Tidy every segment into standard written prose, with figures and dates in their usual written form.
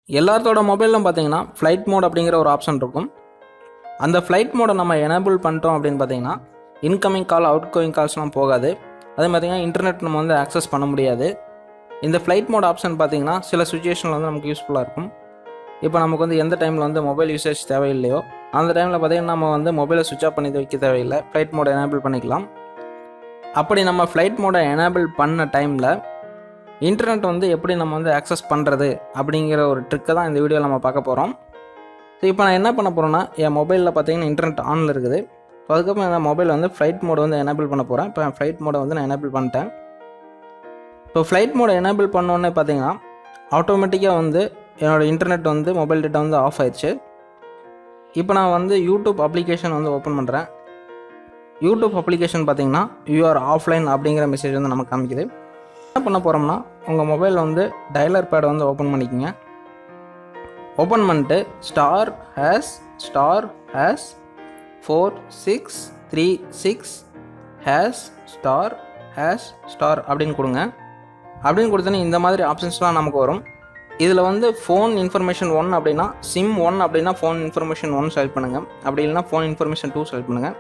எல்லாத்தோட மொபைலிலும் பார்த்தீங்கன்னா flight mode அப்படிங்கிற ஒரு ஆப்ஷன் இருக்கும். அந்த ஃப்ளைட் மோடை நம்ம எனேபிள் பண்ணிட்டோம் அப்படின்னு பார்த்தீங்கன்னா இன்கமிங் கால் அவுட் கோயிங் கால்ஸ்லாம் போகாது. அதே பார்த்தீங்கன்னா இன்டர்நெட் நம்ம வந்து ஆக்சஸ் பண்ண முடியாது. இந்த ஃப்ளைட் மோட் ஆப்ஷன் பார்த்தீங்கன்னா சில சுச்சுவேஷனில் வந்து நமக்கு யூஸ்ஃபுல்லாக இருக்கும். இப்போ நமக்கு வந்து எந்த டைமில் வந்து மொபைல் யூசேஜ் தேவையில்லையோ அந்த டைமில் பார்த்தீங்கன்னா நம்ம வந்து மொபைலை சுவிட்ச் ஆஃப் பண்ணி வைக்க தேவையில்லை, ஃப்ளைட் மோடை எனேபிள் பண்ணிக்கலாம். அப்படி நம்ம ஃப்ளைட் மோடை எனேபிள் பண்ண டைமில் இன்டர்நெட் வந்து எப்படி நம்ம வந்து ஆக்சஸ் பண்ணுறது அப்படிங்கிற ஒரு ட்ரிக்கை தான் இந்த வீடியோவில் நம்ம பார்க்க போகிறோம். ஸோ இப்போ நான் என்ன பண்ண போகிறேன்னா, என் மொபைலில் பார்த்தீங்கன்னா இன்டர்நெட் ஆனில் இருக்குது. ஸோ அதுக்கப்புறம் என் மொபைல் வந்து ஃப்ளைட் மோடை வந்து எனேபிள் பண்ண போகிறேன். இப்போ ஃப்ளைட் மோடை வந்து நான் எனேபிள் பண்ணிட்டேன். இப்போ ஃப்ளைட் மோடை எனேபிள் பண்ணோன்னே பார்த்தீங்கன்னா ஆட்டோமேட்டிக்காக வந்து என்னோடய இன்டர்நெட் வந்து மொபைல் டேட்டா வந்து ஆஃப் ஆயிடுச்சு. இப்போ நான் வந்து யூடியூப் அப்ளிகேஷன் வந்து ஓப்பன் பண்ணுறேன். யூடியூப் அப்ளிகேஷன் பார்த்தீங்கன்னா யூஆர் ஆஃப்லைன் அப்படிங்கிற மெசேஜ் வந்து நமக்கு காமிக்குது. என்ன பண்ண போகிறோம்னா, உங்கள் மொபைலில் வந்து டயலர் பேடை வந்து ஓப்பன் பண்ணிக்கோங்க. ஓப்பன் பண்ணிட்டு ***4636#** அப்படின்னு கொடுங்க. அப்படின்னு கொடுத்தோன்னே இந்த மாதிரி ஆப்ஷன்ஸ்லாம் நமக்கு வரும். இதில் வந்து ஃபோன் இன்ஃபர்மேஷன் 1 அப்படின்னா சிம் 1 அப்படின்னா ஃபோன் இன்ஃபர்மேஷன் 1 செலக்ட் பண்ணுங்கள். அப்படி இல்லைனா ஃபோன் இன்ஃபர்மேஷன் 2 செலக்ட் பண்ணுங்கள்.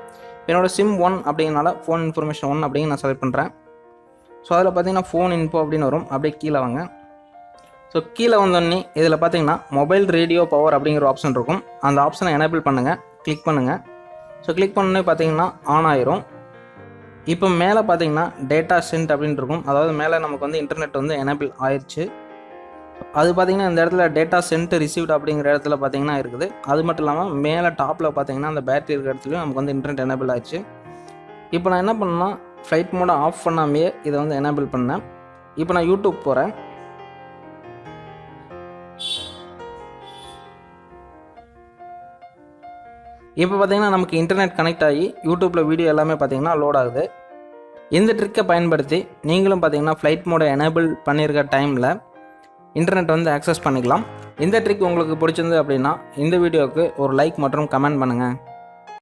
என்னோடய சிம் 1 அப்படிங்கிறனால ஃபோன் இன்ஃபர்மேஷன் 1 அப்படிங்க நான் செலக்ட் பண்ணுறேன். ஸோ அதில் பார்த்தீங்கன்னா ஃபோன் இன்ஃபோ அப்படின்னு வரும். அப்படியே கீழே வாங்க. ஸோ கீழே வந்தோடனே இதில் பார்த்தீங்கன்னா மொபைல் ரேடியோ பவர் அப்படிங்கிற ஆப்ஷன் இருக்கும். அந்த ஆப்ஷனை எனேபிள் பண்ணுங்கள், கிளிக் பண்ணுங்கள். ஸோ கிளிக் பண்ணோன்னே பார்த்தீங்கன்னா ஆன் ஆயிரும். இப்போ மேலே பார்த்தீங்கன்னா டேட்டா சென்ட் அப்படின்னு இருக்கும். அதாவது மேலே நமக்கு வந்து இன்டர்நெட் வந்து எனேபிள் ஆயிடுச்சு. அது பார்த்தீங்கன்னா இந்த இடத்துல டேட்டா சென்ட் ரிசீவ்ட் அப்படிங்கிற இடத்துல பார்த்தீங்கன்னா இருக்குது. அது மட்டும் இல்லாமல் மேலே டாப்பில் பார்த்தீங்கன்னா அந்த பேட்டரி இருக்கிற இடத்துலையும் நமக்கு வந்து இன்டர்நெட் எனேபிள் ஆயிடுச்சு. இப்போ நான் என்ன பண்ணேன்னா, ஃப்ளைட் மோடை ஆஃப் பண்ணாமையே இதை வந்து எனேபிள் பண்ணேன். இப்போ நான் யூடியூப் போகிறேன். இப்போ பார்த்தீங்கன்னா நமக்கு இன்டர்நெட் கனெக்ட் ஆகி யூடியூப்பில் வீடியோ எல்லாமே பார்த்தீங்கன்னா லோட் ஆகுது. இந்த ட்ரிக்கை பயன்படுத்தி நீங்களும் பார்த்தீங்கன்னா ஃப்ளைட் மோடை எனேபிள் பண்ணியிருக்க டைமில் இன்டர்நெட் வந்து ஆக்சஸ் பண்ணிக்கலாம். இந்த ட்ரிக் உங்களுக்கு பிடிச்சிருந்து அப்படின்னா இந்த வீடியோவுக்கு ஒரு லைக் மற்றும் கமெண்ட் பண்ணுங்கள்.